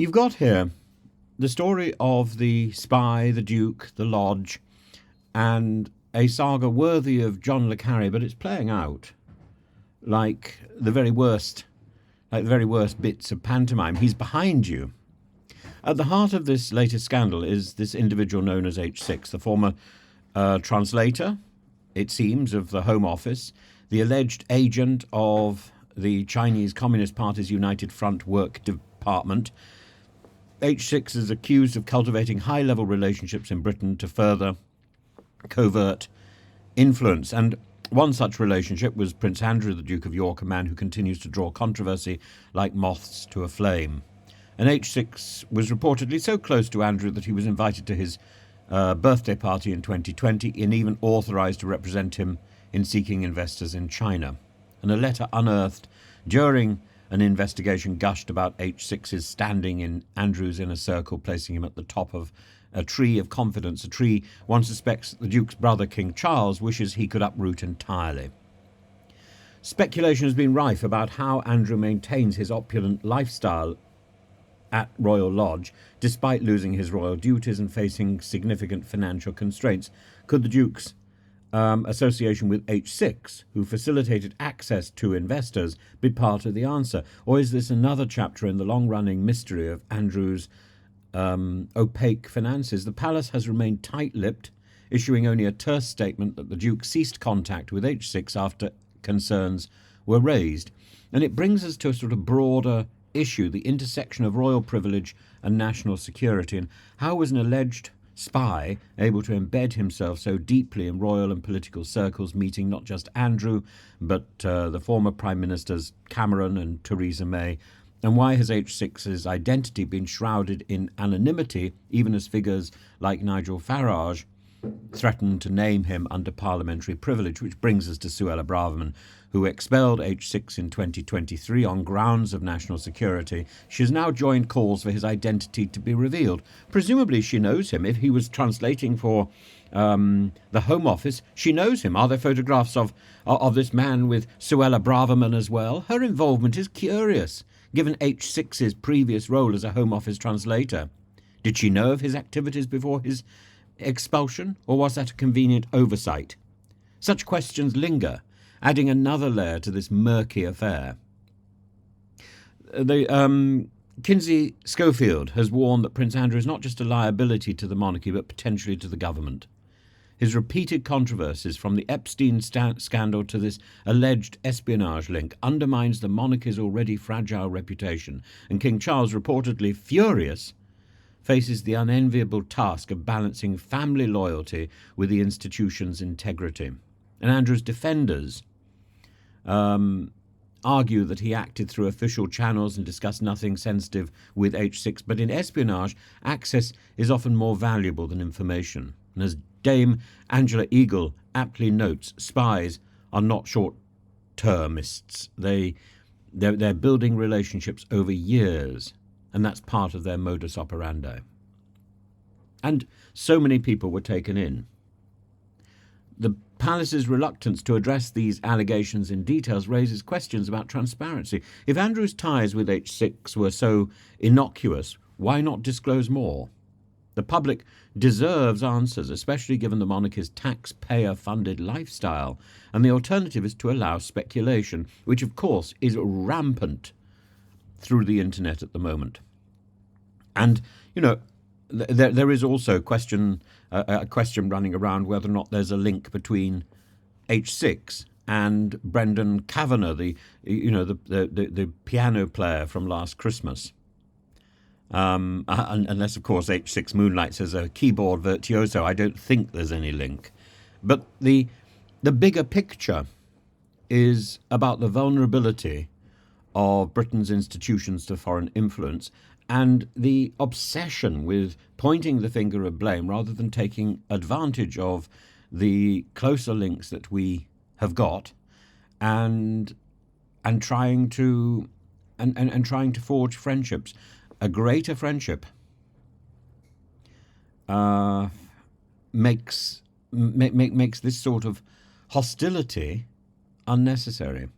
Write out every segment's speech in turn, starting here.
You've got here the story of the spy, the Duke, the Lodge, and a saga worthy of John le Carré, but it's playing out like the very worst bits of pantomime. He's behind you. At the heart of this latest scandal is this individual known as H6, the former translator, it seems, of the Home Office, the alleged agent of the Chinese Communist Party's United Front Work Department. H6 is accused of cultivating high-level relationships in Britain to further covert influence. And one such relationship was Prince Andrew, the Duke of York, a man who continues to draw controversy like moths to a flame. And H6 was reportedly so close to Andrew that he was invited to his birthday party in 2020 and even authorised to represent him in seeking investors in China. And a letter unearthed during an investigation gushed about H6's standing in Andrew's inner circle, placing him at the top of a tree of confidence, a tree one suspects the Duke's brother, King Charles, wishes he could uproot entirely. Speculation has been rife about how Andrew maintains his opulent lifestyle at Royal Lodge, despite losing his royal duties and facing significant financial constraints. Could the Duke's association with H6, who facilitated access to investors, be part of the answer? Or is this another chapter in the long-running mystery of Andrew's opaque finances? The palace has remained tight-lipped, issuing only a terse statement that the Duke ceased contact with H6 after concerns were raised. And it brings us to a sort of broader issue, the intersection of royal privilege and national security, and how was an alleged spy able to embed himself so deeply in royal and political circles, meeting not just Andrew, but the former Prime Ministers Cameron and Theresa May? And why has H6's identity been shrouded in anonymity, even as figures like Nigel Farage threatened to name him under parliamentary privilege? Which brings us to Suella Braverman, who expelled H6 in 2023 on grounds of national security. She has now joined calls for his identity to be revealed. Presumably she knows him. If he was translating for the Home Office, she knows him. Are there photographs of this man with Suella Braverman as well? Her involvement is curious, given H6's previous role as a Home Office translator. Did she know of his activities before his expulsion, or was that a convenient oversight? Such questions linger, adding another layer to this murky affair. Kinsey Schofield has warned that Prince Andrew is not just a liability to the monarchy, but potentially to the government. His repeated controversies, from the Epstein scandal to this alleged espionage link, undermines the monarchy's already fragile reputation, and King Charles, reportedly furious, faces the unenviable task of balancing family loyalty with the institution's integrity. And Andrew's defenders argue that he acted through official channels and discussed nothing sensitive with H6, but in espionage, access is often more valuable than information. And as Dame Angela Eagle aptly notes, spies are not short-termists. They're building relationships over years, and that's part of their modus operandi. And so many people were taken in. The palace's reluctance to address these allegations in details raises questions about transparency. If Andrew's ties with H6 were so innocuous, why not disclose more? The public deserves answers, especially given the monarchy's taxpayer-funded lifestyle, and the alternative is to allow speculation, which of course is rampant through the internet at the moment. And, there is also a question running around whether or not there's a link between H6 and Brendan Kavanagh, the piano player from last Christmas. Unless, of course, H6 moonlights as a keyboard virtuoso, I don't think there's any link. But the bigger picture is about the vulnerability of Britain's institutions to foreign influence and the obsession with pointing the finger of blame rather than taking advantage of the closer links that we have got and trying to forge friendships. A greater friendship makes this sort of hostility unnecessary.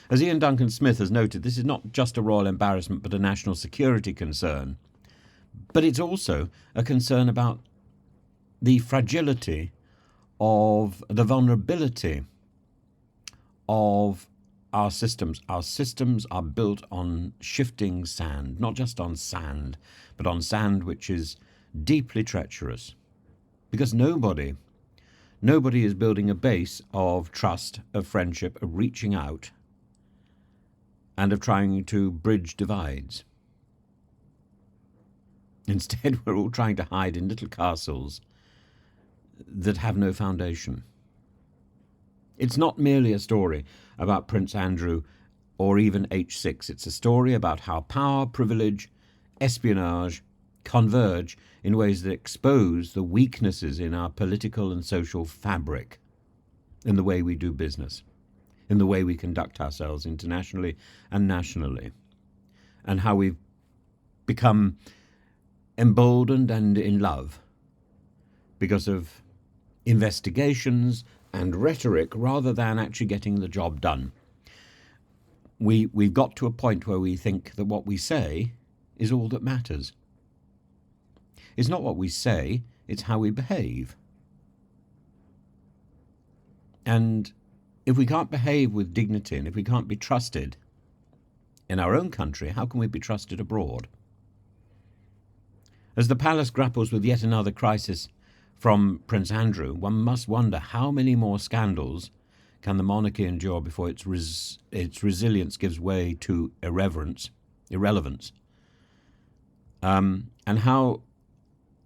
As Ian Duncan Smith has noted, this is not just a royal embarrassment but a national security concern. But it's also a concern about the fragility of the vulnerability of our systems. Our systems are built on shifting sand, not just on sand, but on sand which is deeply treacherous. Because nobody is building a base of trust, of friendship, of reaching out, and of trying to bridge divides. Instead, we're all trying to hide in little castles that have no foundation. It's not merely a story about Prince Andrew or even H6. It's a story about how power, privilege, espionage converge in ways that expose the weaknesses in our political and social fabric, in the way we do business, in the way we conduct ourselves internationally and nationally, and how we've become emboldened and in love because of investigations and rhetoric rather than actually getting the job done. We've got to a point where we think that what we say is all that matters. It's not what we say, it's how we behave. And if we can't behave with dignity, and if we can't be trusted in our own country, how can we be trusted abroad? As the palace grapples with yet another crisis from Prince Andrew, one must wonder how many more scandals can the monarchy endure before its resilience gives way to irrelevance, and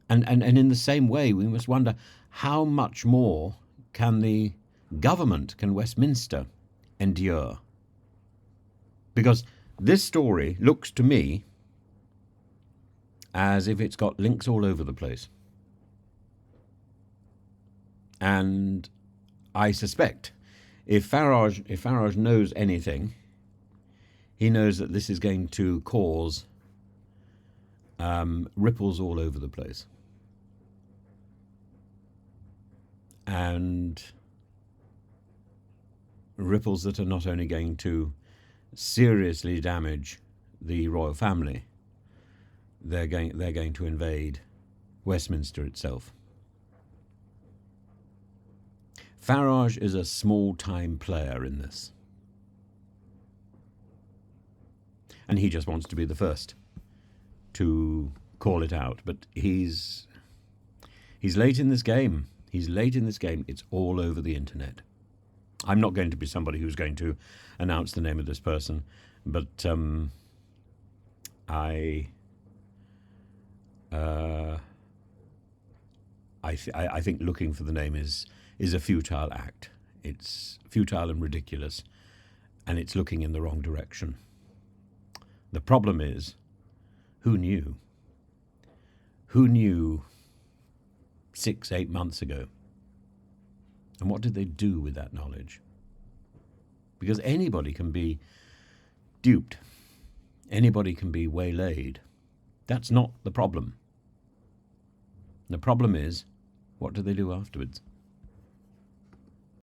in the same way, we must wonder how much more can the government, can Westminster endure? Because this story looks to me as if it's got links all over the place. And I suspect if Farage knows anything, he knows that this is going to cause ripples all over the place. And ripples that are not only going to seriously damage the royal family, they're going to invade Westminster itself. Farage is a small-time player in this. And he just wants to be the first to call it out. But he's late in this game. He's late in this game. It's all over the internet. I'm not going to be somebody who's going to announce the name of this person, but I think looking for the name is a futile act. It's futile and ridiculous, and it's looking in the wrong direction. The problem is, who knew? Who knew 6-8 months ago? And what did they do with that knowledge? Because anybody can be duped. Anybody can be waylaid. That's not the problem. The problem is, what do they do afterwards?